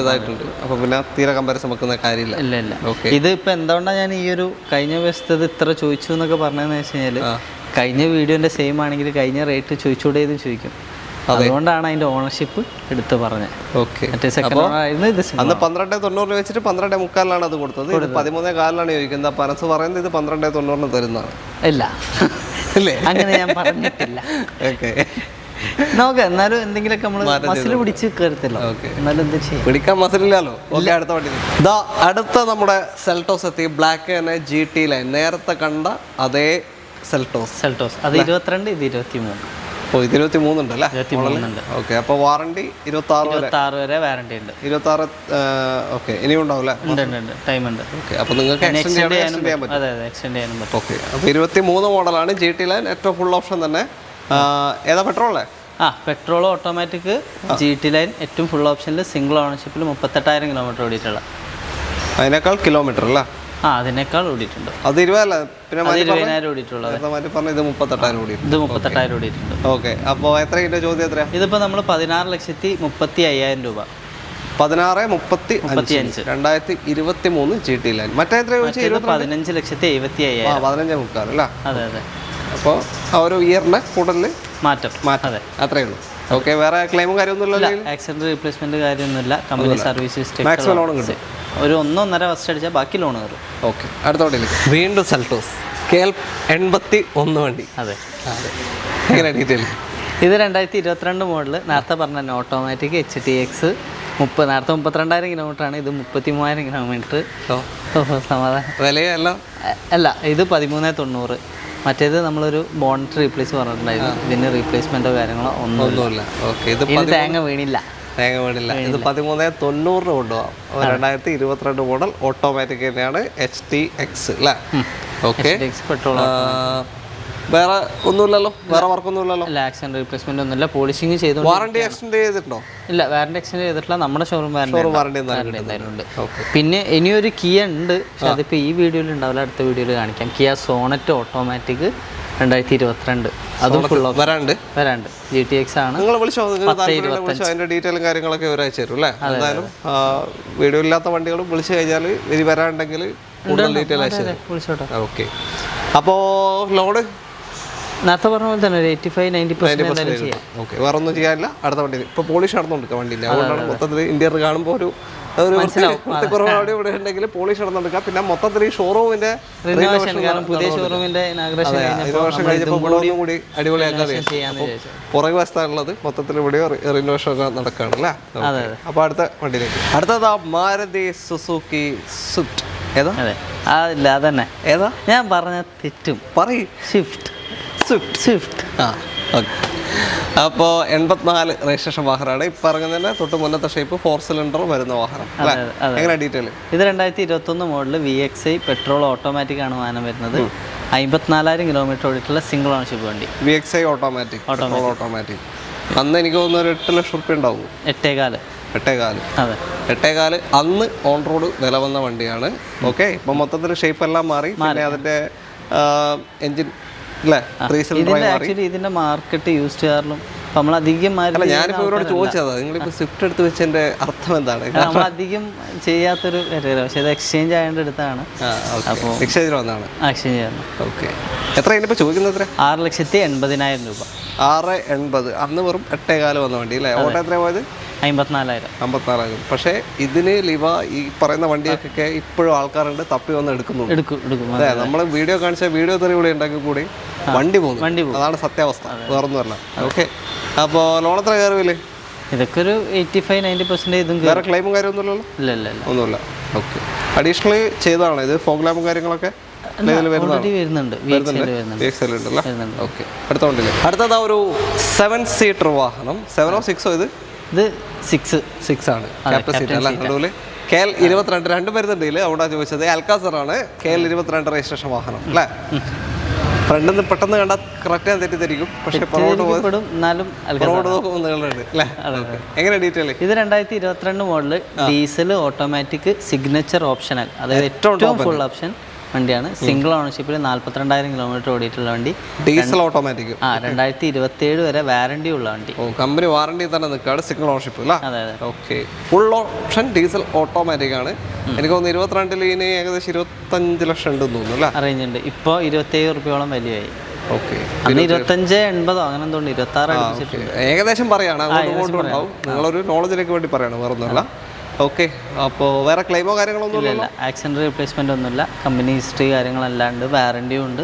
S2: ഇതായിട്ടുണ്ട്. അപ്പോൾ പിന്നെ തീരെ കമ്പാരിസൺ വെക്കുന്ന കാര്യമില്ല.
S1: ഇല്ല. ഓക്കെ, ഇത് ഇപ്പോൾ എന്തുകൊണ്ടാണ് ഞാൻ ഈ ഒരു കഴിഞ്ഞ വർഷത്തത് ഇത്ര ചോദിച്ചു എന്നൊക്കെ പറഞ്ഞതെന്ന് വെച്ച് കഴിഞ്ഞാൽ, കഴിഞ്ഞ വീഡിയോൻ്റെ സെയിം ആണെങ്കിൽ കഴിഞ്ഞ റേറ്റ് ചോദിച്ചുകൂടെ എന്ന് ചോദിക്കും. അതുകൊണ്ടാണ് അതിന്റെ ഓണർഷിപ്പ് എടുത്ത് പറഞ്ഞത്.
S2: ഓക്കെ,
S1: അന്ന്
S2: 12,90 വെച്ചിട്ട് 12,300 അത് കൊടുത്തത്. 13,400 ചോദിക്കുന്നത്. മനസ്സ് പറയുന്നത് ഇത് 12,90 തരുന്നതാണ്.
S1: ഇല്ല, അങ്ങനെ ഞാൻ പറഞ്ഞിട്ടില്ല.
S2: ഓക്കെ,
S1: നോക്കാം. എന്നാലും എന്തെങ്കിലുമൊക്കെ നമ്മൾ മസിൽ പിടിച്ച് കയറത്തില്ല. എന്നാലും എന്താ ചെയ്യാം,
S2: പിടിക്കാൻ മസിലില്ലല്ലോ. ഓക്കെ, അടുത്ത വണ്ടി. അടുത്ത നമ്മുടെ സെൽട്ടോസ് എത്തി. ബ്ലാക്ക് തന്നെ GT ലൈൻ, നേരത്തെ കണ്ട അതേ സെൽട്ടോസ്.
S1: അത് 22, ഇത് 23.
S2: 23 ഉണ്ട് അല്ലേ? ഓക്കെ, അപ്പോൾ വാറണ്ടി 26
S1: വരെ വാറണ്ടി ഉണ്ട്.
S2: 26. ഓക്കെ, ഇനിയും ഉണ്ടാവില്ല?
S1: ടൈം ഉണ്ട്.
S2: ഓക്കെ, അപ്പോൾ നിങ്ങൾക്ക് എക്സ്റ്റെൻഡ് ചെയ്യാൻ പറ്റും.
S1: അതെ, എക്സ്റ്റെൻഡ് ചെയ്യാനും പറ്റും.
S2: ഓക്കെ, അപ്പോൾ 23 മോഡലാണ് GT ലൈൻ. ഏറ്റവും ഫുൾ ഓപ്ഷൻ തന്നെ. ഏതാ പെട്രോളേ?
S1: പെട്രോൾ ഓട്ടോമാറ്റിക് GT ലൈൻ, ഏറ്റവും ഫുൾ ഓപ്ഷനിൽ സിംഗിൾ ഓണർഷിപ്പിൽ 38,000 കിലോമീറ്റർ ഓടിയിട്ടുള്ള.
S2: അതിനേക്കാൾ കിലോമീറ്റർ അല്ല?
S1: അതിനേക്കാൾ ഓടിയിട്ടുണ്ട്.
S2: അത് 20,000. പിന്നെ
S1: 20,000 ഓടിയിട്ടുള്ളത്.
S2: ഇത് 38,000 ഓടിയിട്ടുണ്ട്.
S1: ഇത് 38,000 ഓടിയിട്ടുണ്ട്.
S2: ഓക്കെ, അപ്പോൾ എത്ര ഇതിൻ്റെ ചോദ്യം എത്രയാണ്?
S1: ഇതിപ്പോൾ നമ്മൾ 16,35,000 രൂപ.
S2: 16,35,000 2023 GT ലൈൻ. മറ്റേ എത്ര ചോദിച്ചാൽ?
S1: 15,75,000.
S2: 15,300 അല്ലേ?
S1: അതെ.
S2: അപ്പോൾ ആ ഒരു ഇയറിൻ്റെ കൂടുതൽ
S1: മാറ്റം. അതെ,
S2: അത്രയേ ഉള്ളൂ. ഓക്കെ, വേറെ ക്ലെയിമും കാര്യമൊന്നുമില്ല?
S1: ആക്സിഡന്റ് റീപ്ലേസ്മെന്റ് കാര്യമൊന്നുമില്ല. കമ്പനി സർവീസ്
S2: മാക്സിമം ലോൺ കിട്ടും.
S1: ഒരു 1.5 വർഷം അടിച്ചാൽ ബാക്കി ലോൺ കയറും.
S2: ഓക്കെ, അടുത്ത വണ്ടിയിലേക്ക്. വീണ്ടും സെൽട്ടോസ് KL 81 വണ്ടി.
S1: അതെ.
S2: എങ്ങനെ ഡീറ്റെയിൽ?
S1: ഇത് 2022 മോഡല്. നേരത്തെ പറഞ്ഞ ഓട്ടോമാറ്റിക് HTX 30. നേരത്തെ 32,000 കിലോമീറ്റർ ആണ്. ഇത് 33,000 കിലോമീറ്റർ. സമാധാനം.
S2: വിലയല്ല?
S1: അല്ല, ഇത് 13,90. മറ്റേത് നമ്മളൊരു ബോണറ്റ് റീപ്ലേസ് പറഞ്ഞിട്ടുണ്ടായിരുന്നു. ഇതിന് റീപ്ലേസ്മെന്റോ കാര്യങ്ങളോ ഒന്നുമില്ല.
S2: ഓക്കെ, ഇത്
S1: തേങ്ങ വീണില്ല.
S2: ഇത് 13,90 കൊണ്ടുപോകാം. 2022 മോഡൽ ഓട്ടോമാറ്റിക് തന്നെയാണ്. HTX അല്ലേ? Okay,
S1: petrol.
S2: വേറെ ഒന്നുമില്ലല്ലോ? വേറെ വർക്കൊന്നുമില്ലല്ലോ?
S1: ആക്സിഡന്റ് റീപ്ലേസ്മെന്റ് ഒന്നുമില്ല. പോളിഷിംഗ് ചെയ്തു.
S2: വാറണ്ടി എക്സ്റ്റെൻഡ് ചെയ്തിട്ടുണ്ടോ?
S1: ഇല്ല, വാറണ്ടി എക്സ്റ്റെൻഡ് ചെയ്തിട്ടില്ല. നമ്മുടെ ഷോറൂം വാറണ്ടി
S2: ഉണ്ട്.
S1: പിന്നെ ഇനിയൊരു കിയ ഉണ്ട്. പക്ഷെ അതിപ്പോൾ ഈ വീഡിയോയിൽ ഉണ്ടാവില്ല, അടുത്ത വീഡിയോയിൽ കാണിക്കാം. Kia Sonet automatic 2022. അതും ഫുൾ
S2: വരാണ്ട്
S1: GTX ആണ്.
S2: നിങ്ങൾ വിളിച്ചോ, അതിന്റെ ഡീറ്റെയിലും കാര്യങ്ങളൊക്കെ ഒരാഴ്ച തരും അല്ലേ? എന്തായാലും വീഡിയോ ഇല്ലാത്ത വണ്ടികൾ വിളിച്ചു കഴിഞ്ഞാൽ ഇനി വരാണ്ടെങ്കിൽ കൂടുതൽ ഡീറ്റെയിൽ
S1: വിളിച്ചോട്ടെ.
S2: ഓക്കെ, അപ്പോൾ ലോഡ്
S1: നേരത്തെ പറഞ്ഞ പോലെ തന്നെ ഒരു 85-90% ചെയ്യാം.
S2: ഓക്കെ, വേറെ ഒന്നും ചെയ്യാനില്ല. അടുത്ത വണ്ടി ഇപ്പോൾ പോളിഷ് നടന്നുകൊടുക്കുക വണ്ടിയില്ല. അതുകൊണ്ടാണ് മൊത്തത്തിൽ ഇന്റീരിയർ കാണുമ്പോൾ ഒരു കുറവാടി ഇവിടെ ഉണ്ടെങ്കിൽ പോളിഷ് നടന്നുകൊടുക്കുക. പിന്നെ മൊത്തത്തിൽ ഈ ഷോറൂമിന്റെ
S1: പുതിയ ഷോറൂമിന്റെ
S2: വർഷം കഴിഞ്ഞപ്പോൾ ഒന്നും കൂടി അടിപൊളിയാക്കാതെ പുറകെ വശത്താണുള്ളത്. മൊത്തത്തിൽ ഇവിടെ റിനോവേഷൻ ഒക്കെ നടക്കുകയാണ് അല്ലേ? അപ്പോൾ അടുത്ത വണ്ടിയിലേക്ക്. അടുത്തതാ മാരുതി സുസുക്കി സ്വിഫ്റ്റ്. ഏതാ?
S1: അതില്ല, അതന്നെ.
S2: ഏതാ?
S1: ഞാൻ പറഞ്ഞ തെറ്റും.
S2: പറയും.
S1: സ്വിഫ്റ്റ്.
S2: ഓക്കെ, അപ്പോൾ 84 രജിസ്ട്രേഷൻ വാഹനമാണ്. ഇപ്പം ഇറങ്ങുന്നതിൻ്റെ തൊട്ട് മുന്നത്തെ ഷേപ്പ് 4 സിലിണ്ടർ വരുന്ന വാഹനം. എങ്ങനെ ഡീറ്റെയിൽ?
S1: ഇത് 2021 മോഡൽ VXI പെട്രോൾ ഓട്ടോമാറ്റിക് ആണ് വാഹനം വരുന്നത്. 54,000 കിലോമീറ്റർ ഓടിയിട്ടുള്ള സിംഗിൾ ഓണർഷിപ്പ് വണ്ടി.
S2: VXI automatic. അന്ന് എനിക്ക് തോന്നുന്നു ഒരു 8 ലക്ഷം റുപ്യ ഉണ്ടാവും. 8,400. അന്ന് ഓൺ റോഡ് വില വന്ന വണ്ടിയാണ്. ഓക്കെ, ഇപ്പം മൊത്തത്തിൽ ഷേപ്പ് എല്ലാം മാറി. പിന്നെ അതിൻ്റെ എൻജിൻ
S1: ഇതിന്റെ മാർക്കറ്റ് യൂസ്ഡ് കാറിലും അപ്പം നമ്മൾ അധികം
S2: ഞാനിപ്പോൾ ഇവരോട് ചോദിച്ചതാ നിങ്ങളിപ്പോൾ സ്വിഫ്റ്റ് എടുത്ത് വെച്ചതിന്റെ അർത്ഥം എന്താണ്?
S1: നമ്മൾ അധികം ചെയ്യാത്തൊരു കാര്യമല്ല, പക്ഷെ ഇത് എക്സ്ചേഞ്ച് ആയതിൻ്റെ അടുത്താണ്. അപ്പോൾ
S2: എക്സ്ചേഞ്ചിൽ വന്നതാണ്.
S1: എക്സ്ചേഞ്ച് ചെയ്യുന്നത്.
S2: ഓക്കെ. എത്ര ഇതിനിപ്പോൾ ചോദിക്കുന്നത്? എത്ര?
S1: 6,80,000 രൂപ.
S2: 6,80,000. അന്ന് വെറും 8,4 വന്ന വണ്ടി അല്ലേ? ഓട്ടോ എത്ര പോയത്?
S1: 54,000.
S2: പക്ഷേ ഇതിന് ലിവ ഈ പറയുന്ന വണ്ടിയൊക്കെ ഇപ്പോഴും ആൾക്കാരുണ്ട് തപ്പി വന്ന് എടുക്കും. അതെ, നമ്മൾ വീഡിയോ കാണിച്ച വീഡിയോ തെറിവിടെ ഉണ്ടാക്കി കൂടി വണ്ടി പോകുന്നു. അതാണ് സത്യാവസ്ഥ, വേറൊന്നുമല്ല. ഓക്കെ. അപ്പോൾ ലോൺ എത്ര കയറുമില്ലേ?
S1: ഇതൊക്കെ ഒരു 85-90% ഇതും
S2: വേറെ ക്ലെയിമും കാര്യമൊന്നുമില്ലല്ലോ?
S1: ഇല്ല. ഒന്നുമില്ല.
S2: ഓക്കെ. അഡീഷണലി ചെയ്തതാണ് ഇത് ഫോഗ് ലാമ്പും കാര്യങ്ങളൊക്കെ
S1: വരുന്നുണ്ട്.
S2: അടുത്തതാ ഒരു 7 സീറ്റർ വാഹനം. 7 6 ഇത് 6 ആണ്. നടുവില് KL 22 രണ്ടും വരുന്നുണ്ട്. അതുകൊണ്ടാണ് ചോദിച്ചത്. അൽക്കാസർ ആണ്. KL 22 രജിസ്ട്രേഷൻ വാഹനം അല്ലേ? ഫ്രണ്ടിൽ നിന്ന് പെട്ടെന്ന് കണ്ടാൽ കറക്റ്റ് ഞാൻ തെറ്റിദ്ധരിക്കും, പക്ഷെ പുറകോട്ട് നോക്കുമ്പോൾ നീളുണ്ട് അല്ലേ? എങ്ങനെ ഡീറ്റെയിൽ?
S1: ഇത് 2022 model, diesel, automatic, signature optional, അതായത് ഏറ്റവും ഫുൾ ഓപ്ഷൻ വണ്ടിയാണ്. സിംഗിൾ ഓണർഷിപ്പിൽ 42,000 കിലോമീറ്റർ ഓടിയിട്ടുള്ള വണ്ടി.
S2: Diesel automatic.
S1: 2027 വരെ വാറണ്ടി ഉള്ള വണ്ടി.
S2: കമ്പനി വാറണ്ടി തന്നെ നിൽക്കാണ്. സിംഗിൾ ഓണർഷിപ്പ് അല്ലേ?
S1: അതെ.
S2: Okay. Full option diesel automatic ആണ്. എനിക്ക് തോന്നുന്നു 22 ഇനി ഏകദേശം 25 ലക്ഷം ഉണ്ടെന്ന് തോന്നുന്നു അല്ലേ?
S1: അറേഞ്ച് ഉണ്ട്. ഇപ്പോൾ 27 റുപ്യോളം വിലയായി.
S2: ഓക്കെ.
S1: അന്ന് 25-80 അങ്ങനെ തോന്നുന്നു. 26
S2: ഏകദേശം പറയാണ്. ഉണ്ടാവും. നിങ്ങളൊരു നോളജിലേക്ക് വേണ്ടി പറയണം, വേറൊന്നുമല്ല. ഓക്കെ. അപ്പോൾ വേറെ ക്ലെയിമോ കാര്യങ്ങളൊന്നും
S1: ഇല്ല. ആക്സിഡന്റ് റീപ്ലേസ്മെന്റ് ഒന്നുമില്ല. കമ്പനി ഹിസ്റ്ററി കാര്യങ്ങളെല്ലാം ഉണ്ട്. വാറണ്ടിയും ഉണ്ട്.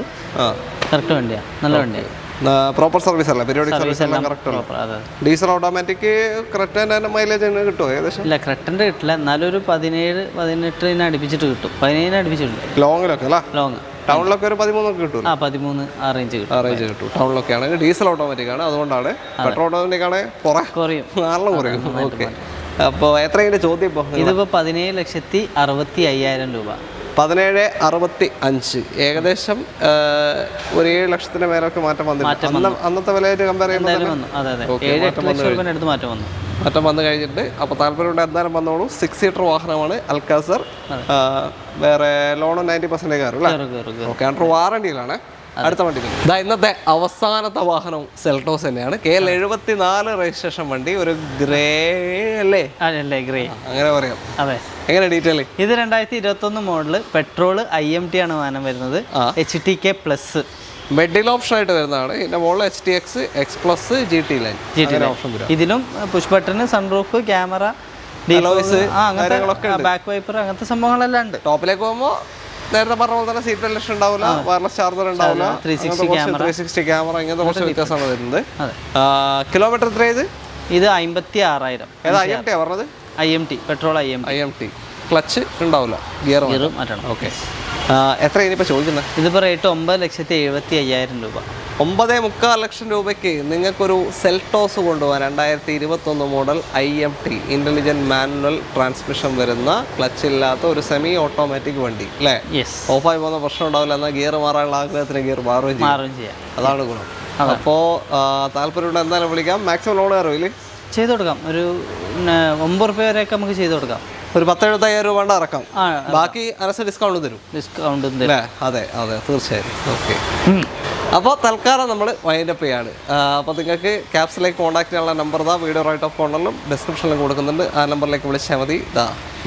S1: കറക്റ്റ് വണ്ടിയാണ്, നല്ല വണ്ടിയാണ്.
S2: പ്രോപ്പർ സർവീസ് അല്ല? പീരിയോഡിക് സർവീസ് എല്ലാം കറക്റ്റ് ആണ്. ഡീസൽ ഓട്ടോമാറ്റിക് ക്രെറ്റൻ്റെ മൈലേജ് കിട്ടുമോ ഏകദേശം?
S1: ഇല്ല, ക്രെറ്റൻ്റെ കിട്ടില്ല. എന്നാലും ഒരു 17-18 അടുപ്പിച്ചിട്ട് കിട്ടും. 15 അടുപ്പിച്ചിട്ടുണ്ട്.
S2: ലോങ്ങിലൊക്കെ അല്ല? ലോങ് ടൗണിലൊക്കെ ഒരു 13 കിട്ടും.
S1: 13 ആ റേഞ്ച് കിട്ടും.
S2: ടൗണിലൊക്കെ ആണെങ്കിൽ ഡീസൽ ഓട്ടോമാറ്റിക് ആണ്. അതുകൊണ്ടാണ്. പെട്രോൾ ഓട്ടോമാറ്റിക് ആണ് കുറയും. ഓക്കെ. അപ്പോൾ എത്രയാണ് ചോദ്യം?
S1: ഇതിപ്പോൾ 17,65,000 രൂപ.
S2: 17,65. ഏകദേശം ഒരു 7 ലക്ഷത്തിന് മേലൊക്കെ മാറ്റം വന്നിട്ടുണ്ട്. അന്നത്തെ വിലയായിട്ട് കമ്പയർ ചെയ്യുമ്പോൾ മാറ്റം വന്നു കഴിഞ്ഞിട്ട്. അപ്പോൾ താല്പര്യമുണ്ട് എന്തായാലും വന്നോളൂ. 6 സീറ്റർ വാഹനമാണ് അൽക്കാസർ. വേറെ ലോണും 90% കയറും അല്ലേ? ഓക്കെ. അണ്ടർ വാറണ്ടിയിലാണ്. അടുത്ത വണ്ടി ഇന്നത്തെ അവസാനത്തെ വാഹനം സെൽട്ടോസ് തന്നെയാണ്. KL 74 രജിസ്ട്രേഷൻ വണ്ടി. ഒരു ഗ്രേ അല്ലേ?
S1: ഗ്രേ
S2: അങ്ങനെ പറയാം.
S1: അതെ.
S2: എങ്ങനെ ഡീറ്റെയിൽ?
S1: ഇത് 2021 മോഡല്, പെട്രോൾ, IMT ആണ് വാഹനം വരുന്നത്. HTK പ്ലസ്
S2: മിഡിൽ ഓപ്ഷൻ ആയിട്ട് വരുന്നതാണ്. ഇതിന്റെ മുകളിൽ HTX, X+, GT line option വരും.
S1: ഇതിലും push button, sunroof, camera, back wiper, അങ്ങനത്തെ സംഭവങ്ങളെല്ലാം ഉണ്ട്.
S2: ടോപ്പിലേക്ക് പോകുമ്പോൾ നേരത്തെ പറഞ്ഞ പോലെ തന്നെ സീറ്റ് വെല്ലഷൻ ഉണ്ടാവില്ല, വയർലെസ് ചാർജർ ഉണ്ടാവില്ല, 360 ക്യാമറ, ഇങ്ങനത്തെ കുറച്ച് വ്യത്യാസമാണ് വരുന്നത്. കിലോമീറ്റർ എത്ര?
S1: ഇത് 56,000.
S2: ഏതാ IMT പറഞ്ഞത്?
S1: IMT petrol. IMT.
S2: ക്ലച്ച് ഉണ്ടാവില്ല, ഗിയർ മാറ്റണം. ഓക്കെ. എത്ര ഇനിയിപ്പോൾ ചോദിക്കുന്നത്?
S1: ഇതിപ്പോൾ റേറ്റ് 9,75,000 രൂപ.
S2: 9.25 ലക്ഷം രൂപയ്ക്ക് നിങ്ങൾക്കൊരു സെൽട്ടോസ് കൊണ്ടുപോകാൻ 2021 model IMT intelligent manual transmission വരുന്ന ക്ലച്ച് ഇല്ലാത്ത ഒരു സെമി ഓട്ടോമാറ്റിക് വണ്ടി അല്ലേ? ഓഫായി പോകുന്ന പ്രശ്നം ഉണ്ടാവില്ല. എന്നാൽ ഗിയർ മാറാനുള്ള ആഗ്രഹത്തിന് ഗിയർ മാറുകയും ചെയ്യാം. അതാണ് ഗുണം. അപ്പോൾ താല്പര്യമുണ്ട് എന്തായാലും വിളിക്കാം. മാക്സിമം ലോൺ കയറുമില്ലേ?
S1: ചെയ്ത് കൊടുക്കാം. ഒരു 9 രൂപ വരെയൊക്കെ നമുക്ക് ചെയ്ത് കൊടുക്കാം.
S2: ഒരു 10,75,000 രൂപ ഇറക്കാം. ബാക്കി അനസ് ഡിസ്കൗണ്ട് തരും. അതെ തീർച്ചയായും. ഓക്കെ. അപ്പോൾ തൽക്കാലം നമ്മൾ വൈൻഡപ്പ് ചെയ്യാണ്. അപ്പോൾ നിങ്ങൾക്ക് ക്യാപ്സിലേക്ക് കോൺടാക്ട് ചെയ്യാനുള്ള നമ്പർ വീഡിയോ റൈറ്റ് ഓഫ് കോർണറിലും ഡിസ്ക്രിപ്ഷനിലും കൊടുക്കുന്നുണ്ട്. ആ നമ്പറിലേക്ക് വിളിച്ചാൽ മതി.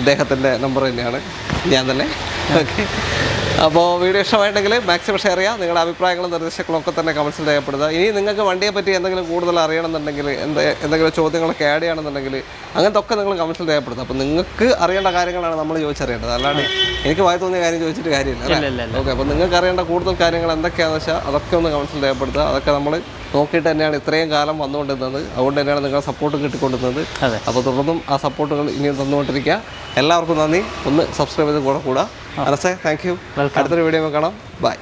S2: ഇദ്ദേഹത്തിൻ്റെ നമ്പർ തന്നെയാണ്, ഞാൻ തന്നെ. ഓക്കെ. അപ്പോൾ വീഡിയോ ഇഷ്ടമായിട്ടുണ്ടെങ്കിൽ മാക്സിമം ഷെയർ ചെയ്യുക. നിങ്ങളുടെ അഭിപ്രായങ്ങളും നിർദ്ദേശങ്ങളും ഒക്കെ തന്നെ കമൻസിൽ രേഖപ്പെടുത്തുക. ഇനി നിങ്ങൾക്ക് വണ്ടിയെ പറ്റി എന്തെങ്കിലും കൂടുതൽ അറിയണമെന്നുണ്ടെങ്കിൽ, എന്തെങ്കിലും ചോദ്യങ്ങളൊക്കെ ആഡ് ചെയ്യണമെന്നുണ്ടെങ്കിൽ അങ്ങനത്തെ ഒക്കെ നിങ്ങൾ കമൻസിൽ രേഖപ്പെടുത്തുക. അപ്പോൾ നിങ്ങൾക്ക് അറിയേണ്ട കാര്യങ്ങളാണ് നമ്മൾ ചോദിച്ചറിയേണ്ടത്, അല്ലാണ്ട് എനിക്ക് വായി തോന്നിയ കാര്യം ചോദിച്ചിട്ട് കാര്യമില്ല. ഓക്കെ. അപ്പോൾ നിങ്ങൾക്ക് അറിയേണ്ട കൂടുതൽ കാര്യങ്ങൾ എന്തൊക്കെയാണെന്ന് വെച്ചാൽ അതൊക്കെ ഒന്ന് കമൻസിൽ രേഖപ്പെടുത്തുക. അതൊക്കെ നമ്മൾ നോക്കിയിട്ട് തന്നെയാണ് ഇത്രയും കാലം വന്നുകൊണ്ടിരുന്നത്. അതുകൊണ്ട് തന്നെയാണ് നിങ്ങളുടെ സപ്പോർട്ട് കിട്ടിക്കൊണ്ടിരുന്നത്. അപ്പോൾ തുടർന്നും ആ സപ്പോർട്ടുകൾ ഇനിയും തന്നുകൊണ്ടിരിക്കുക. എല്ലാവർക്കും നന്ദി. ഒന്ന് സബ്സ്ക്രൈബ് ചെയ്ത് കൂടെ. അനസേ, താങ്ക് യു. അടുത്തൊരു വീഡിയോ കാണാം. ബൈ.